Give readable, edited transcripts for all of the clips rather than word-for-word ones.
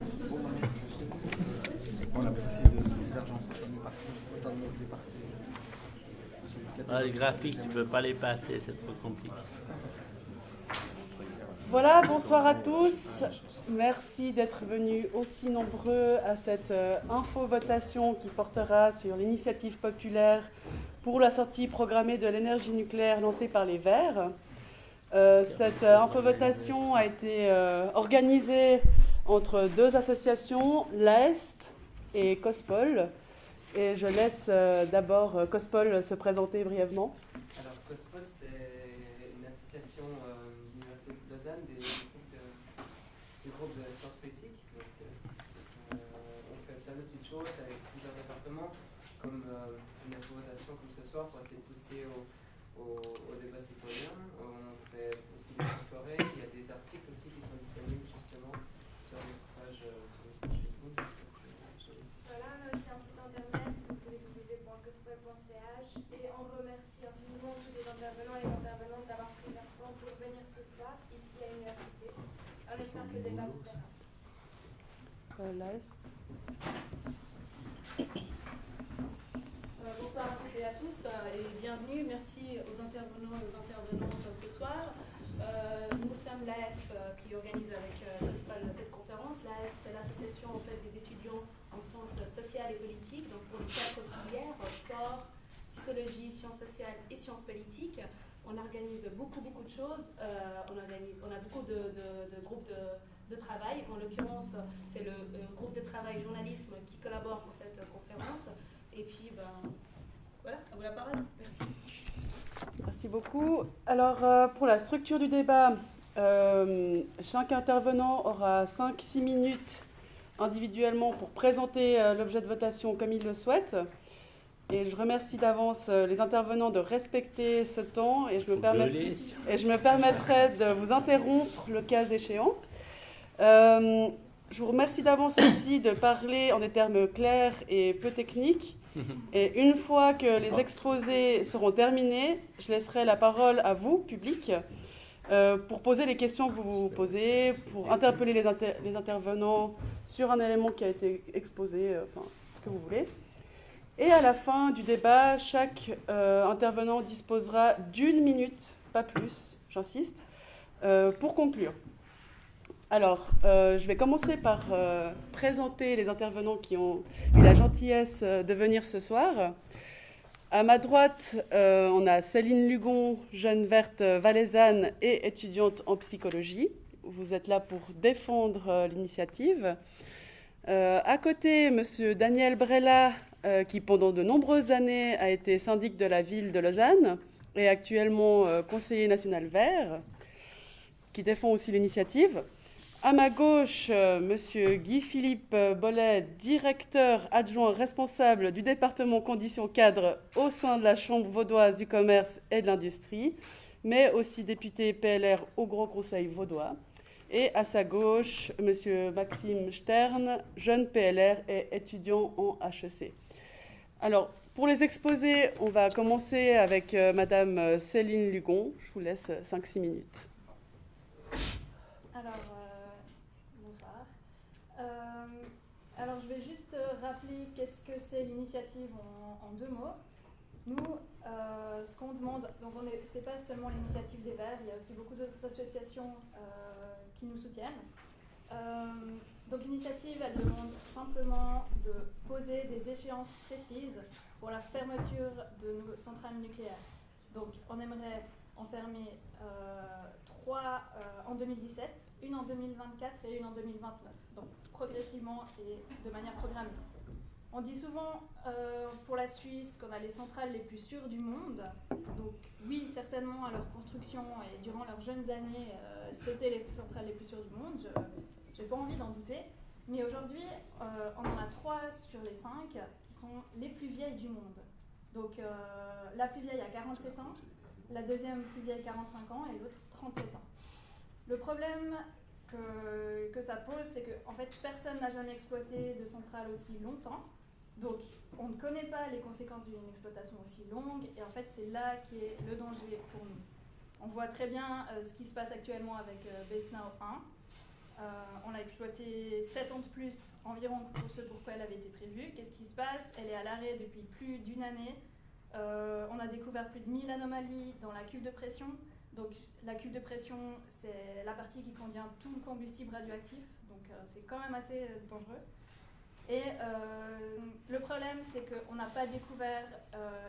On a aussi de divergences au sein des partis, Les graphiques, tu ne peux pas les passer, c'est trop compliqué. Voilà, bonsoir à tous. Merci d'être venus aussi nombreux à cette info-votation qui portera sur l'initiative populaire pour la sortie programmée de l'énergie nucléaire lancée par les Verts. Cette info-votation a été organisée entre deux associations, l'AESP et COSPOL. Et je laisse d'abord COSPOL se présenter brièvement. Alors, COSPOL, c'est une association de l'Université de Lausanne des groupes de sciences politiques. Donc, on fait plein de petites choses avec plusieurs départements, comme une votation comme ce soir pour essayer de pousser au débat citoyen. On fait aussi des petites soirées. Il y a des articles aussi qui sont disponibles justement sur les pages Facebook. Voilà, on a aussi un site internet, www.cospol.ch, et on remercie infiniment tous les intervenants et les intervenantes d'avoir pris leur temps pour venir ce soir ici à l'université. On espère que le débat vous plaira. Bonsoir à toutes et à tous et bienvenue. Merci aux intervenants et aux intervenantes ce soir. Nous sommes l'AESP qui organise avec cette conférence. L'AESP, c'est l'association en fait, des étudiants en sciences sociales et politiques, donc pour les 4 filières, sport, psychologie, sciences sociales et sciences politiques. On organise beaucoup de choses. On a beaucoup de groupes de travail. En l'occurrence, c'est le groupe de travail journalisme qui collabore pour cette conférence. Et puis, voilà, à vous la parole. Merci. Merci beaucoup. Alors, pour la structure du débat, chaque intervenant aura 5-6 minutes individuellement pour présenter l'objet de votation comme il le souhaite. Et je remercie d'avance les intervenants de respecter ce temps et je me permettrai de vous interrompre le cas échéant. Je vous remercie d'avance aussi de parler en des termes clairs et peu techniques. Et une fois que les exposés seront terminés, je laisserai la parole à vous, public, pour poser les questions que vous vous posez, pour interpeller les intervenants sur un élément qui a été exposé, ce que vous voulez. Et à la fin du débat, chaque intervenant disposera d'1 minute, pas plus, j'insiste, pour conclure. Alors, je vais commencer par présenter les intervenants qui ont eu la gentillesse de venir ce soir. À ma droite, on a Céline Lugon, jeune verte valaisanne et étudiante en psychologie. Vous êtes là pour défendre l'initiative. À côté, monsieur Daniel Brella, qui pendant de nombreuses années a été syndic de la ville de Lausanne et actuellement conseiller national vert, qui défend aussi l'initiative. À ma gauche, monsieur Guy-Philippe Bollet, directeur adjoint responsable du département conditions cadres au sein de la Chambre vaudoise du commerce et de l'industrie, mais aussi député PLR au Grand Conseil vaudois. Et à sa gauche, monsieur Maxime Stern, jeune PLR et étudiant en HEC. Alors, pour les exposés, on va commencer avec madame Céline Lugon. Je vous laisse 5-6 minutes. Alors, bonsoir. Alors, je vais juste rappeler qu'est-ce que c'est l'initiative en 2 mots. Nous, ce qu'on demande, donc c'est pas seulement l'initiative des Verts, il y a aussi beaucoup d'autres associations qui nous soutiennent. Donc l'initiative, elle demande simplement de poser des échéances précises pour la fermeture de nos centrales nucléaires. Donc on aimerait en fermer 3 en 2017, une en 2024 et une en 2029. Donc progressivement et de manière programmée. On dit souvent pour la Suisse qu'on a les centrales les plus sûres du monde. Donc oui, certainement à leur construction et durant leurs jeunes années, c'était les centrales les plus sûres du monde. Je n'ai pas envie d'en douter. Mais aujourd'hui, on en a 3 sur les 5 qui sont les plus vieilles du monde. Donc la plus vieille a 47 ans, la deuxième plus vieille 45 ans et l'autre 37 ans. Le problème que ça pose, c'est que en fait, personne n'a jamais exploité de centrale aussi longtemps. Donc, on ne connaît pas les conséquences d'une exploitation aussi longue, et en fait, c'est là qu'est le danger pour nous. On voit très bien ce qui se passe actuellement avec Besnao 1. On l'a exploitée 7 ans de plus environ pour ce pourquoi elle avait été prévue. Qu'est-ce qui se passe? Elle est à l'arrêt depuis plus d'une année. On a découvert plus de 1000 anomalies dans la cuve de pression. Donc la cuve de pression, c'est la partie qui contient tout le combustible radioactif. Donc c'est quand même assez dangereux. Et le problème, c'est qu'on n'a pas découvert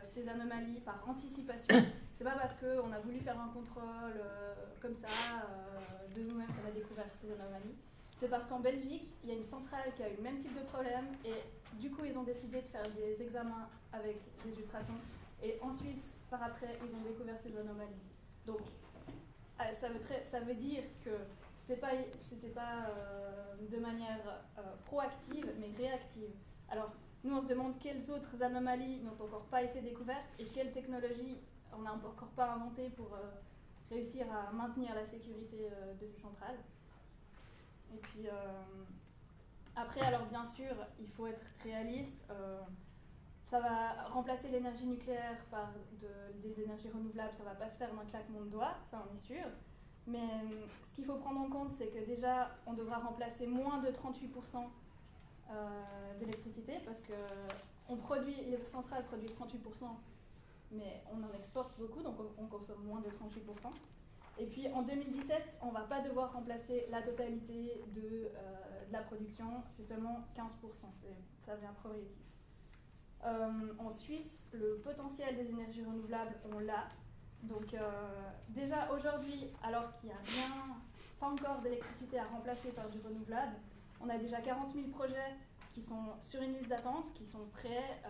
ces anomalies par anticipation. C'est pas parce qu'on a voulu faire un contrôle comme ça de nous-mêmes qu'on a découvert ces anomalies. C'est parce qu'en Belgique, il y a une centrale qui a eu le même type de problème et du coup, ils ont décidé de faire des examens avec des ultrasons. Et en Suisse, par après, ils ont découvert ces anomalies. Donc, ça veut dire que c'était pas de manière proactive, mais réactive. Alors, nous, on se demande quelles autres anomalies n'ont encore pas été découvertes et quelles technologies on n'a encore pas inventées pour réussir à maintenir la sécurité de ces centrales. Et puis, après, alors bien sûr, il faut être réaliste. Ça va remplacer l'énergie nucléaire par des énergies renouvelables, ça ne va pas se faire d'un claquement de doigts, ça on est sûr. Mais ce qu'il faut prendre en compte, c'est que déjà, on devra remplacer moins de 38% d'électricité parce que les centrales produisent 38%, mais on en exporte beaucoup, donc on consomme moins de 38%. Et puis en 2017, on ne va pas devoir remplacer la totalité de la production, c'est seulement 15%, ça devient progressif. En Suisse, le potentiel des énergies renouvelables, on l'a. Donc déjà aujourd'hui, alors qu'il n'y a pas encore d'électricité à remplacer par du renouvelable, on a déjà 40 000 projets qui sont sur une liste d'attente, qui sont prêts,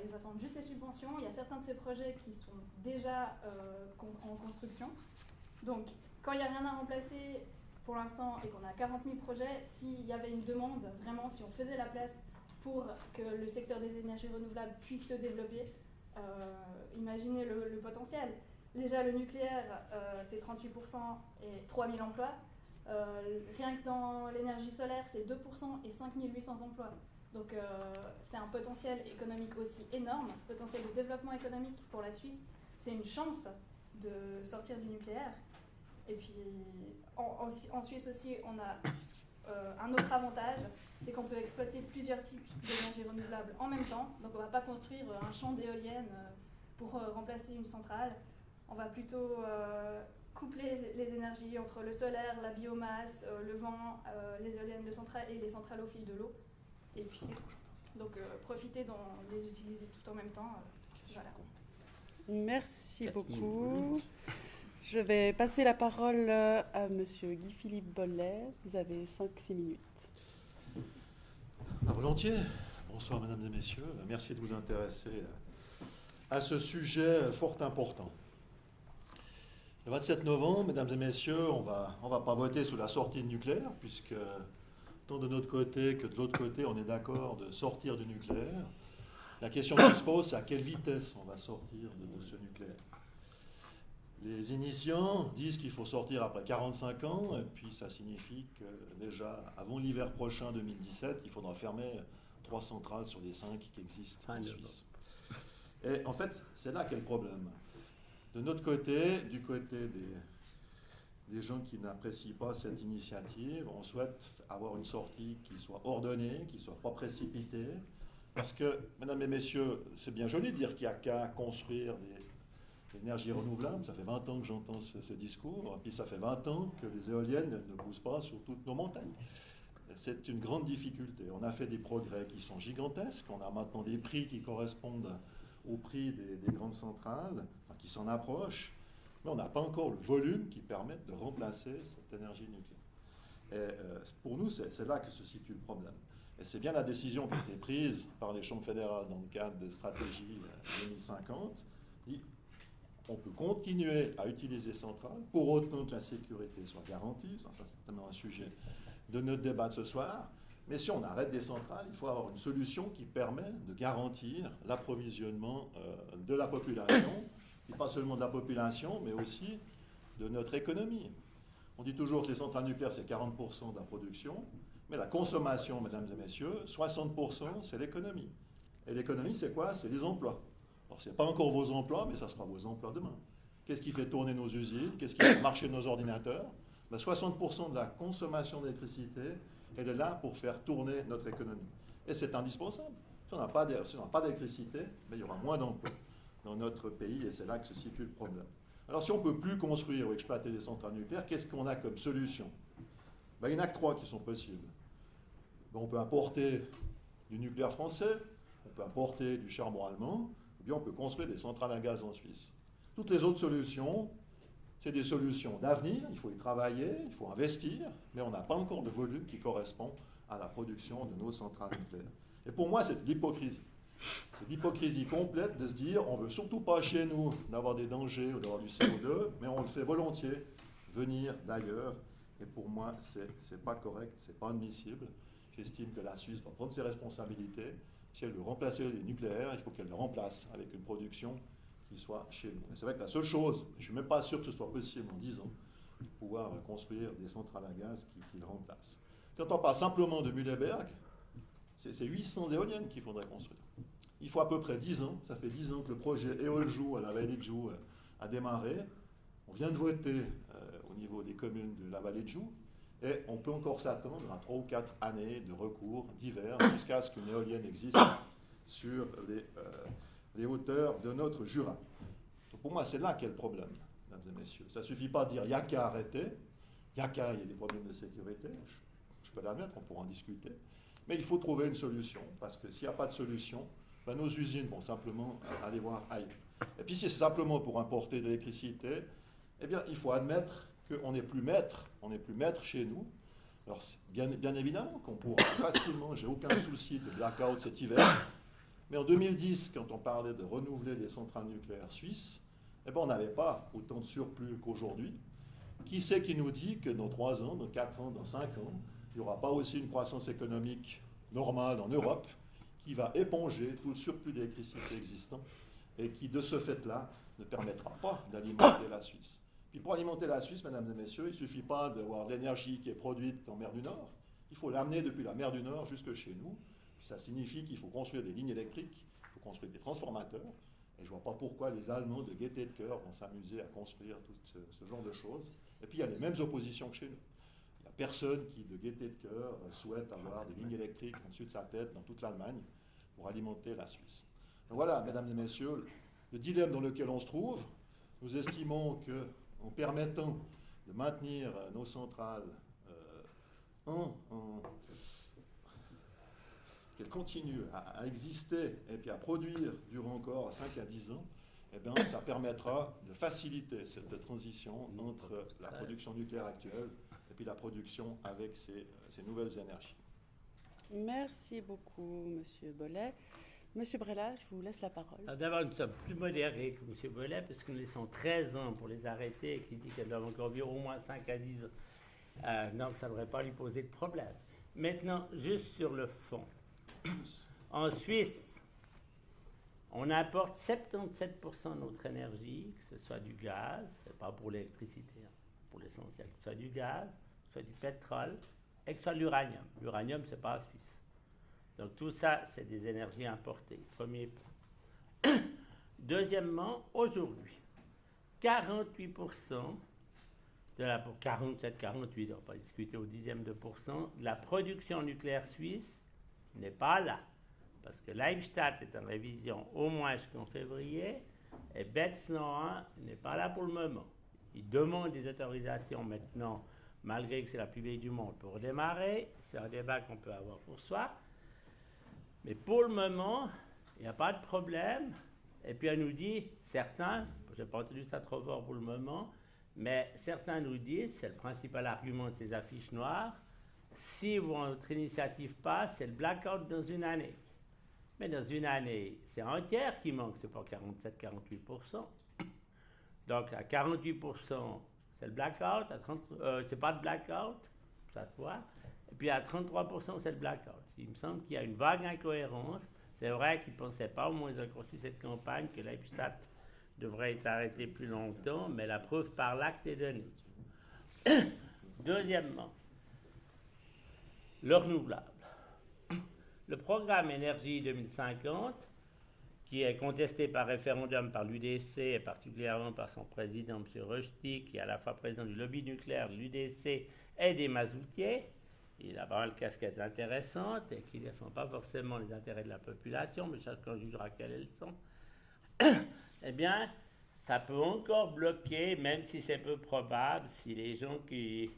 ils attendent juste les subventions. Il y a certains de ces projets qui sont déjà en construction. Donc quand il n'y a rien à remplacer pour l'instant et qu'on a 40 000 projets, s'il y avait une demande, vraiment, si on faisait la place pour que le secteur des énergies renouvelables puisse se développer, imaginez le potentiel. Déjà, le nucléaire, c'est 38% et 3 000 emplois. Rien que dans l'énergie solaire, c'est 2% et 5 800 emplois. Donc, c'est un potentiel économique aussi énorme, potentiel de développement économique pour la Suisse. C'est une chance de sortir du nucléaire. Et puis, en Suisse aussi, on a un autre avantage, c'est qu'on peut exploiter plusieurs types d'énergie renouvelables en même temps. Donc, on ne va pas construire un champ d'éoliennes pour remplacer une centrale. On va plutôt coupler les énergies entre le solaire, la biomasse, le vent, les éoliennes et les centrales au fil de l'eau. Et puis, donc, profiter d'en les utiliser tout en même temps. Voilà. Merci beaucoup. Je vais passer la parole à Monsieur Guy-Philippe Boller. Vous avez 5-6 minutes. Volontiers. Bonsoir, mesdames et messieurs. Merci de vous intéresser à ce sujet fort important. Le 27 novembre, mesdames et messieurs, on va pas voter sur la sortie du nucléaire, puisque tant de notre côté que de l'autre côté, on est d'accord de sortir du nucléaire. La question qui se pose, c'est à quelle vitesse on va sortir de ce nucléaire. Les initiants disent qu'il faut sortir après 45 ans, et puis ça signifie que déjà, avant l'hiver prochain 2017, il faudra fermer 3 centrales sur les 5 qui existent en Suisse. Et en fait, c'est là qu'est le problème. De notre côté, du côté des gens qui n'apprécient pas cette initiative, on souhaite avoir une sortie qui soit ordonnée, qui ne soit pas précipitée, parce que, mesdames et messieurs, c'est bien joli de dire qu'il n'y a qu'à construire des énergies renouvelables. Ça fait 20 ans que j'entends ce discours, puis ça fait 20 ans que les éoliennes ne poussent pas sur toutes nos montagnes. C'est une grande difficulté. On a fait des progrès qui sont gigantesques, on a maintenant des prix qui correspondent au prix des grandes centrales, enfin, qui s'en approchent, mais on n'a pas encore le volume qui permette de remplacer cette énergie nucléaire. Et pour nous, c'est là que se situe le problème. Et c'est bien la décision qui a été prise par les chambres fédérales dans le cadre de stratégie 2050. On peut continuer à utiliser les centrales pour autant que la sécurité soit garantie. Ça c'est certainement un sujet de notre débat de ce soir. Mais si on arrête des centrales, il faut avoir une solution qui permet de garantir l'approvisionnement de la population, et pas seulement de la population, mais aussi de notre économie. On dit toujours que les centrales nucléaires, c'est 40% de la production, mais la consommation, mesdames et messieurs, 60%, c'est l'économie. Et l'économie, c'est quoi? C'est les emplois. Alors, ce n'est pas encore vos emplois, mais ça sera vos emplois demain. Qu'est-ce qui fait tourner nos usines? Qu'est-ce qui fait marcher nos ordinateurs? ben 60% de la consommation d'électricité, elle est là pour faire tourner notre économie. Et c'est indispensable. Si on n'a pas d'électricité, ben il y aura moins d'emplois dans notre pays, et c'est là que se situe le problème. Alors si on ne peut plus construire ou exploiter des centrales nucléaires, qu'est-ce qu'on a comme solution? Ben, il n'y en a que 3 qui sont possibles. Ben, on peut importer du nucléaire français, on peut importer du charbon allemand, ou bien on peut construire des centrales à gaz en Suisse. Toutes les autres solutions, c'est des solutions d'avenir, il faut y travailler, il faut investir, mais on n'a pas encore le volume qui correspond à la production de nos centrales nucléaires. Et pour moi, c'est de l'hypocrisie. C'est l'hypocrisie complète de se dire on ne veut surtout pas chez nous d'avoir des dangers ou d'avoir du CO2, mais on le fait volontiers venir d'ailleurs. Et pour moi, ce n'est pas correct, ce n'est pas admissible. J'estime que la Suisse doit prendre ses responsabilités. Si elle veut remplacer les nucléaires, il faut qu'elle le remplace avec une production qui soit chez nous. Et c'est vrai que la seule chose, je ne suis même pas sûr que ce soit possible en 10 ans, de pouvoir construire des centrales à gaz qui le remplacent. Quand on parle simplement de Mühleberg, c'est 800 éoliennes qu'il faudrait construire. Il faut à peu près 10 ans. Ça fait 10 ans que le projet Eoljou à la vallée de Joux a démarré. On vient de voter au niveau des communes de la vallée de Joux. Et on peut encore s'attendre à 3 ou 4 années de recours divers jusqu'à ce qu'une éolienne existe sur les hauteurs de notre Jura. Donc pour moi, c'est là qu'est le problème, mesdames et messieurs. Ça ne suffit pas de dire il n'y a qu'à arrêter. Il y a des problèmes de sécurité. Je peux l'admettre, on pourra en discuter. Mais il faut trouver une solution, parce que s'il n'y a pas de solution, ben nos usines vont simplement aller voir ailleurs. Et puis si c'est simplement pour importer de l'électricité, eh bien il faut admettre qu'on n'est plus maître chez nous. Alors bien évidemment qu'on pourra facilement, j'ai aucun souci de blackout cet hiver, mais en 2010, quand on parlait de renouveler les centrales nucléaires suisses, eh ben on n'avait pas autant de surplus qu'aujourd'hui. Qui c'est qui nous dit que dans 3 ans, dans 4 ans, dans 5 ans, il n'y aura pas aussi une croissance économique normale en Europe qui va éponger tout le surplus d'électricité existant et qui, de ce fait-là, ne permettra pas d'alimenter la Suisse. Puis pour alimenter la Suisse, mesdames et messieurs, il ne suffit pas d'avoir l'énergie qui est produite en mer du Nord. Il faut l'amener depuis la mer du Nord jusque chez nous. Puis ça signifie qu'il faut construire des lignes électriques, il faut construire des transformateurs. Et je ne vois pas pourquoi les Allemands de gaieté de cœur vont s'amuser à construire tout ce genre de choses. Et puis il y a les mêmes oppositions que chez nous. Il n'y a personne qui, de gaieté de cœur, souhaite avoir des lignes électriques au-dessus de sa tête dans toute l'Allemagne pour alimenter la Suisse. Donc voilà, mesdames et messieurs, le dilemme dans lequel on se trouve. Nous estimons qu'en permettant de maintenir nos centrales qu'elles continuent à exister et puis à produire durant encore 5 à 10 ans, eh bien, ça permettra de faciliter cette transition entre la production nucléaire actuelle et puis la production avec ces nouvelles énergies. Merci beaucoup, Monsieur Bollet. Monsieur Brella, je vous laisse la parole. D'abord, nous sommes plus modérés que M. Bollet, parce que nous laissons 13 ans pour les arrêter et qui dit qu'elles doivent encore vivre au moins 5 à 10 ans. Donc, ça ne devrait pas lui poser de problème. Maintenant, juste sur le fond. En Suisse, on importe 77% de notre énergie, que ce soit du gaz, c'est pas pour l'électricité, hein, pour l'essentiel, que ce soit du gaz, que ce soit du pétrole, et que ce soit l'uranium. L'uranium, c'est pas la Suisse. Donc tout ça, c'est des énergies importées. Premier point. Deuxièmement, aujourd'hui, 48% de la 47, 48, on va pas discuter au dixième de pourcent, de la production nucléaire suisse n'est pas là. Parce que Leibstadt est en révision au moins jusqu'en février, et BETS 101 n'est pas là pour le moment. Ils demandent des autorisations maintenant, malgré que c'est la plus vieille du monde, pour redémarrer. C'est un débat qu'on peut avoir pour soi. Mais pour le moment, il n'y a pas de problème. Et puis elle nous dit, certains, je n'ai pas entendu ça trop fort pour le moment, mais certains nous disent, c'est le principal argument de ces affiches noires, si votre initiative passe, c'est le blackout dans une année. Mais dans une année, c'est un tiers qui manque, c'est pas 47-48%. Donc à 48%, c'est le blackout, c'est pas le blackout, ça se voit. Et puis à 33%, c'est le blackout. Il me semble qu'il y a une vague incohérence. C'est vrai qu'ils ne pensaient pas, au moins ils ont construit cette campagne, que Leibstadt devrait être arrêté plus longtemps, mais la preuve par l'acte est donnée. Deuxièmement, le renouvelable. Le programme Énergie 2050 qui est contesté par référendum par l'UDC et particulièrement par son président, M. Rushdie, qui est à la fois président du lobby nucléaire de l'UDC et des mazoutiers. Il a pas mal de casquettes intéressantes et qui ne défend pas forcément les intérêts de la population, mais chacun jugera quelles elles sont. Eh bien, ça peut encore bloquer, même si c'est peu probable, si les gens qui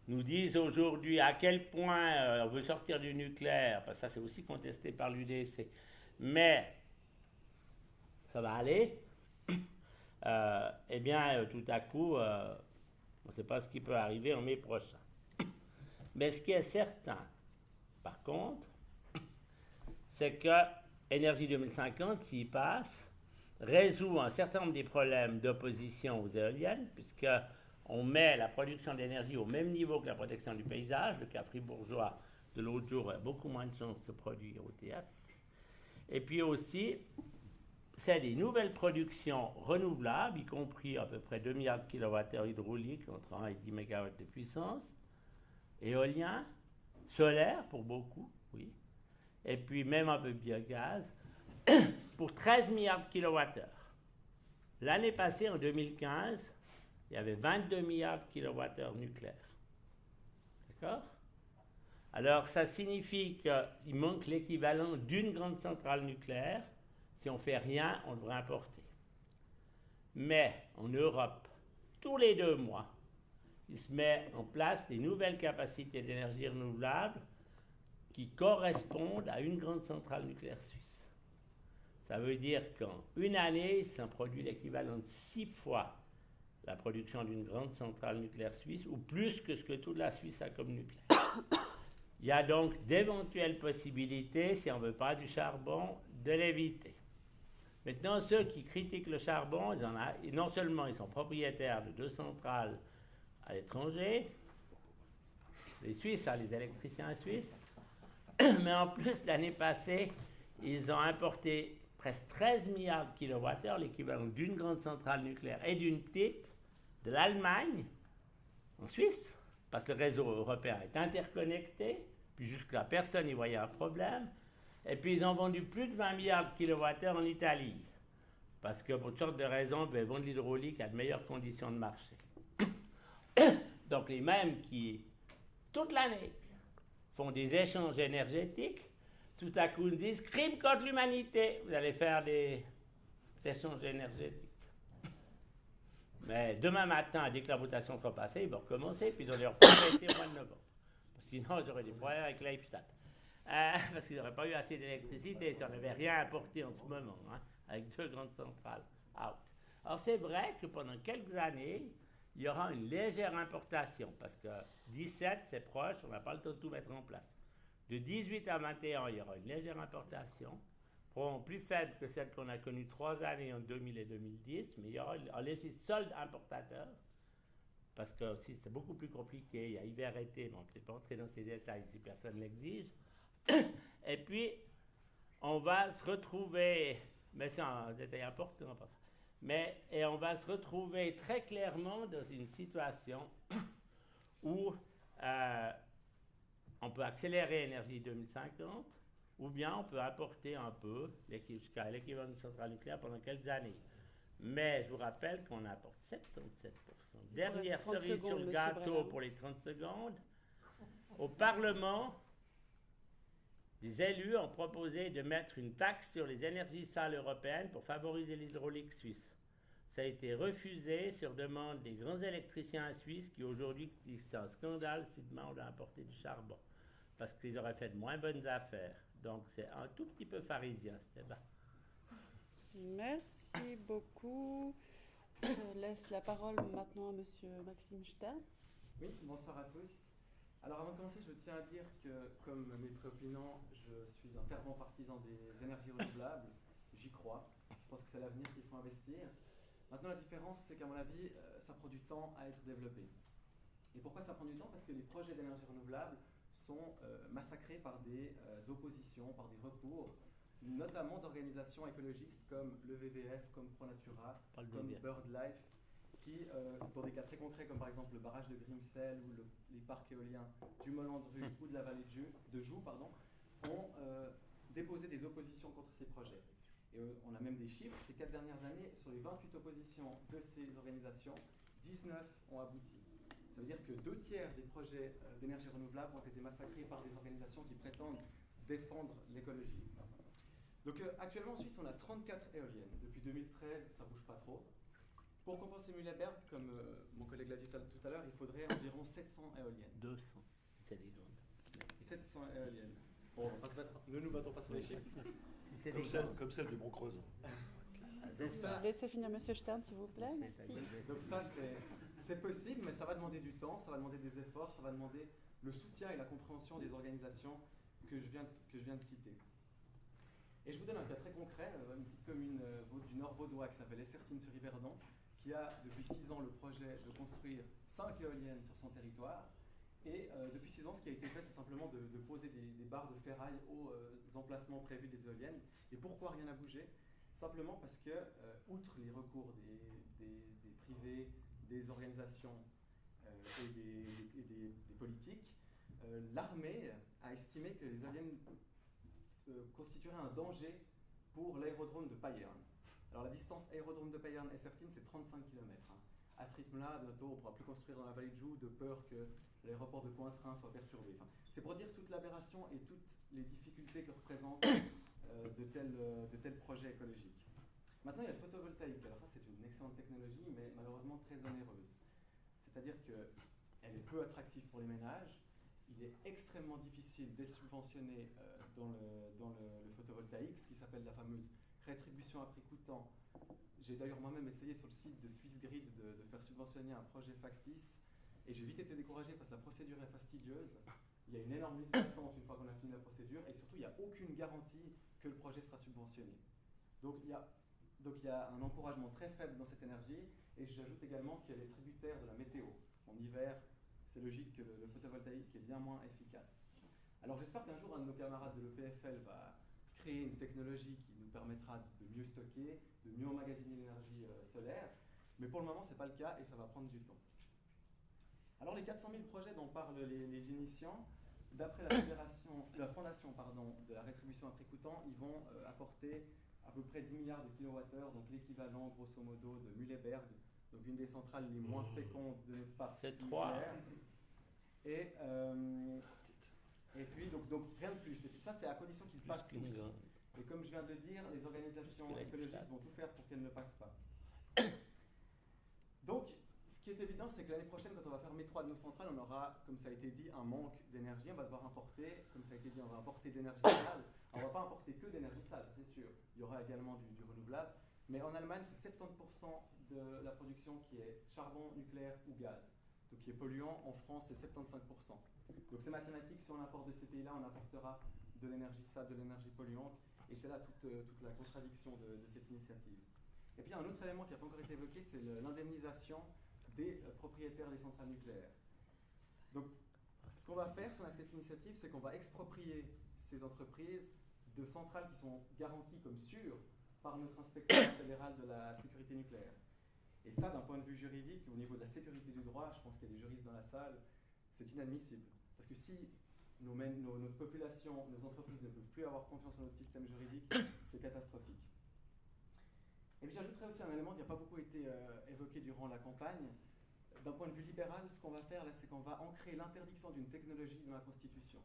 nous disent aujourd'hui à quel point on veut sortir du nucléaire, parce que ça c'est aussi contesté par l'UDC, mais ça va aller, eh bien, tout à coup, on ne sait pas ce qui peut arriver en mai prochain. Mais ce qui est certain, par contre, c'est que Énergie 2050, s'il passe, résout un certain nombre des problèmes d'opposition aux éoliennes, puisqu'on met la production d'énergie au même niveau que la protection du paysage. Le cas fribourgeois de l'autre jour a beaucoup moins de chances de se produire au TF. Et puis aussi, c'est des nouvelles productions renouvelables, y compris à peu près 2 milliards de kWh hydrauliques, entre 1 et 10 MW de puissance, éolien, solaire pour beaucoup, oui, et puis même un peu de biogaz, pour 13 milliards de kWh. L'année passée, en 2015, il y avait 22 milliards de kWh nucléaires. D'accord? Alors, ça signifie qu'il manque l'équivalent d'une grande centrale nucléaire. Si on ne fait rien, on devrait importer. Mais en Europe, tous les 2 mois, il se met en place des nouvelles capacités d'énergie renouvelable qui correspondent à une grande centrale nucléaire suisse. Ça veut dire qu'en une année, ça produit l'équivalent de 6 fois la production d'une grande centrale nucléaire suisse, ou plus que ce que toute la Suisse a comme nucléaire. Il y a donc d'éventuelles possibilités, si on ne veut pas du charbon, de l'éviter. Maintenant, ceux qui critiquent le charbon, non seulement ils sont propriétaires de 2 centrales à l'étranger, les Suisses, les électriciens suisses, mais en plus, l'année passée, ils ont importé presque 13 milliards de kWh, l'équivalent d'une grande centrale nucléaire et d'une petite, de l'Allemagne en Suisse, parce que le réseau européen est interconnecté, puis jusque-là, personne n'y voyait un problème. Et puis, ils ont vendu plus de 20 milliards de kWh en Italie, parce que pour toutes sortes de raisons, ils vendent l'hydraulique à de meilleures conditions de marché. Donc, les mêmes qui, toute l'année, font des échanges énergétiques, tout à coup, ils disent « crime contre l'humanité », vous allez faire des échanges énergétiques. Mais demain matin, dès que la votation sera passée, ils vont recommencer, puis ils ont leur arrêter au mois de novembre. Sinon, ils auraient des problèmes avec Leibstadt. Parce qu'ils n'auraient pas eu assez d'électricité, ils n'avaient rien apporté en ce moment, hein, avec 2 grandes centrales out. Alors, c'est vrai que pendant quelques années, il y aura une légère importation, parce que 17, c'est proche, on n'a pas le temps de tout mettre en place. De 18 à 21, il y aura une légère importation, probablement plus faible que celle qu'on a connue 3 années en 2000 et 2010, mais il y aura un léger solde importateur, parce que aussi c'est beaucoup plus compliqué, il y a hiver-été, mais on ne peut pas entrer dans ces détails si personne ne l'exige. Et puis, on va se retrouver, mais c'est un détail important, et on va se retrouver très clairement dans une situation où on peut accélérer Énergie 2050, ou bien on peut apporter un peu jusqu'à l'équivalent d'une centrale nucléaire pendant quelques années. Mais je vous rappelle qu'on apporte 77%. Dernière cerise sur le gâteau pour les 30 secondes. Au Parlement, les élus ont proposé de mettre une taxe sur les énergies sales européennes pour favoriser l'hydraulique suisse. Ça a été refusé sur demande des grands électriciens suisses qui aujourd'hui disent que c'est un scandale si demain on a importé du charbon, parce qu'ils auraient fait de moins bonnes affaires. Donc c'est un tout petit peu pharisien ce débat. Merci beaucoup. Je laisse la parole maintenant à Monsieur Maxime Stern. Oui, bonsoir à tous. Alors avant de commencer, je tiens à dire que, comme mes préopinants, je suis un fervent partisan des énergies renouvelables. J'y crois. Je pense que c'est l'avenir qu'il faut investir. Maintenant, la différence, c'est qu'à mon avis, ça prend du temps à être développé. Et pourquoi ça prend du temps? Parce que les projets d'énergie renouvelable sont massacrés par des oppositions, par des recours, notamment d'organisations écologistes comme le WWF, comme ProNatura, comme BirdLife, qui, dans des cas très concrets, comme par exemple le barrage de Grimsel ou les parcs éoliens du Molandru ou de la vallée de Joux, ont déposé des oppositions contre ces projets. Et on a même des chiffres, ces 4 dernières années, sur les 28 oppositions de ces organisations, 19 ont abouti. Ça veut dire que 2 tiers des projets d'énergie renouvelable ont été massacrés par des organisations qui prétendent défendre l'écologie. Donc actuellement en Suisse, on a 34 éoliennes. Depuis 2013, ça ne bouge pas trop. Pour compenser Mühleberg, comme mon collègue l'a dit tout à l'heure, il faudrait environ 700 éoliennes. 200, c'est les dons. 700 éoliennes. Bon, ne nous battons pas sur les chiffres. Comme celle du Mont-Creuse. Donc ça, Laissez finir Monsieur Stern, s'il vous plaît. Merci. donc ça, c'est possible, mais ça va demander du temps, ça va demander des efforts, ça va demander le soutien et la compréhension des organisations que je viens de citer. Et je vous donne un cas très concret, une petite commune du nord vaudois qui s'appelle Essertines-sur-Yverdon, qui a depuis 6 ans le projet de construire 5 éoliennes sur son territoire. Et depuis 6 ans, ce qui a été fait, c'est simplement de poser des barres de ferraille aux emplacements prévus des éoliennes. Et pourquoi rien n'a bougé? Simplement parce que, outre les recours des privés, des organisations et des politiques, l'armée a estimé que les éoliennes constitueraient un danger pour l'aérodrome de Payerne. Alors la distance aérodrome de Payerne-Essertines, c'est 35 km. À ce rythme-là, bientôt, on ne pourra plus construire dans la vallée de Joux de peur que l'aéroport de Cointrin soit perturbé. Enfin, c'est pour dire toute l'aberration et toutes les difficultés que représentent de tels projets écologiques. Maintenant, il y a le photovoltaïque. Alors ça, c'est une excellente technologie, mais malheureusement très onéreuse. C'est-à-dire qu'elle est peu attractive pour les ménages. Il est extrêmement difficile d'être subventionné dans le photovoltaïque, ce qui s'appelle la fameuse rétribution à prix coûtant. J'ai d'ailleurs moi-même essayé sur le site de Swissgrid de faire subventionner un projet factice et j'ai vite été découragé parce que la procédure est fastidieuse. Il y a une énorme liste d'attente une fois qu'on a fini la procédure et surtout il n'y a aucune garantie que le projet sera subventionné. Donc il y a un encouragement très faible dans cette énergie et j'ajoute également qu'elle est tributaire de la météo. En hiver, c'est logique que le photovoltaïque est bien moins efficace. Alors j'espère qu'un jour un de nos camarades de l'EPFL va créer une technologie qui nous permettra de mieux stocker, de mieux emmagasiner l'énergie solaire, mais pour le moment, ce n'est pas le cas et ça va prendre du temps. Alors les 400 000 projets dont parlent les initiants, d'après la fondation de la rétribution à prix coûtant, ils vont apporter à peu près 10 milliards de kilowattheures, donc l'équivalent grosso modo de Mühleberg, donc une des centrales les moins fécondes de notre parc nucléaire. Et puis, donc rien de plus. Et puis ça, c'est à condition qu'ils passent tous. Et comme je viens de le dire, les organisations écologistes vont tout faire pour qu'elles ne passent pas. Donc, ce qui est évident, c'est que l'année prochaine, quand on va fermer 3 de nos centrales, on aura, comme ça a été dit, un manque d'énergie. On va devoir importer, comme ça a été dit, on va importer d'énergie sale. Alors, on ne va pas importer que d'énergie sale, c'est sûr. Il y aura également du renouvelable. Mais en Allemagne, c'est 70% de la production qui est charbon, nucléaire ou gaz. Donc, qui est polluant. En France, c'est 75%. Donc, c'est mathématique. Si on importe de ces pays-là, on apportera de l'énergie sale, de l'énergie polluante. Et c'est là toute la contradiction de cette initiative. Et puis, il y a un autre élément qui n'a pas encore été évoqué, c'est l'indemnisation des propriétaires des centrales nucléaires. Donc, ce qu'on va faire sur cette initiative, c'est qu'on va exproprier ces entreprises de centrales qui sont garanties comme sûres par notre inspecteur fédéral de la sécurité nucléaire. Et ça, d'un point de vue juridique, au niveau de la sécurité du droit, je pense qu'il y a des juristes dans la salle, c'est inadmissible. Parce que si notre population, nos entreprises ne peuvent plus avoir confiance en notre système juridique, c'est catastrophique. Et puis j'ajouterais aussi un élément qui n'a pas beaucoup été évoqué durant la campagne. D'un point de vue libéral, ce qu'on va faire là, c'est qu'on va ancrer l'interdiction d'une technologie dans la Constitution.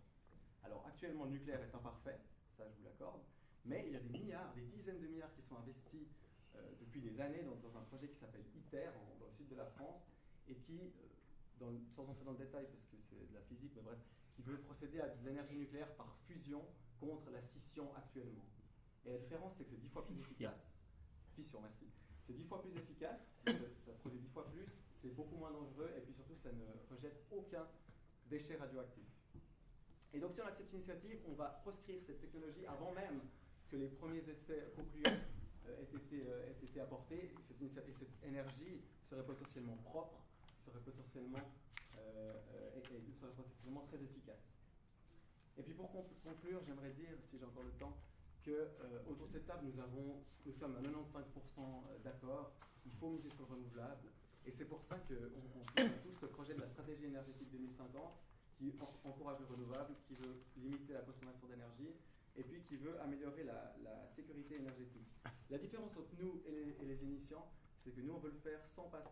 Alors actuellement, le nucléaire est imparfait, ça je vous l'accorde, mais il y a des milliards, des dizaines de milliards qui sont investis depuis des années dans un projet qui s'appelle ITER, dans le sud de la France, et qui, sans entrer dans le détail parce que c'est de la physique, mais bref, qui veut procéder à de l'énergie nucléaire par fusion contre la scission actuellement. Et la différence, c'est que c'est 10 fois plus efficace. Fission, merci. C'est 10 fois plus efficace, ça produit 10 fois plus, c'est beaucoup moins dangereux, et puis surtout, ça ne rejette aucun déchet radioactif. Et donc, si on accepte l'initiative, on va proscrire cette technologie avant même que les premiers essais concluants aient été apportés. Et cette énergie serait potentiellement propre, serait potentiellement très efficace. Et puis pour conclure, j'aimerais dire, si j'ai encore le temps, qu'autour de cette table, nous sommes à 95% d'accord. Il faut miser sur le renouvelable. Et c'est pour ça qu'on soutient tous le projet de la stratégie énergétique 2050 qui encourage le renouvelable, qui veut limiter la consommation d'énergie et puis qui veut améliorer la sécurité énergétique. La différence entre nous et les initiants, c'est que nous, on veut le faire sans passer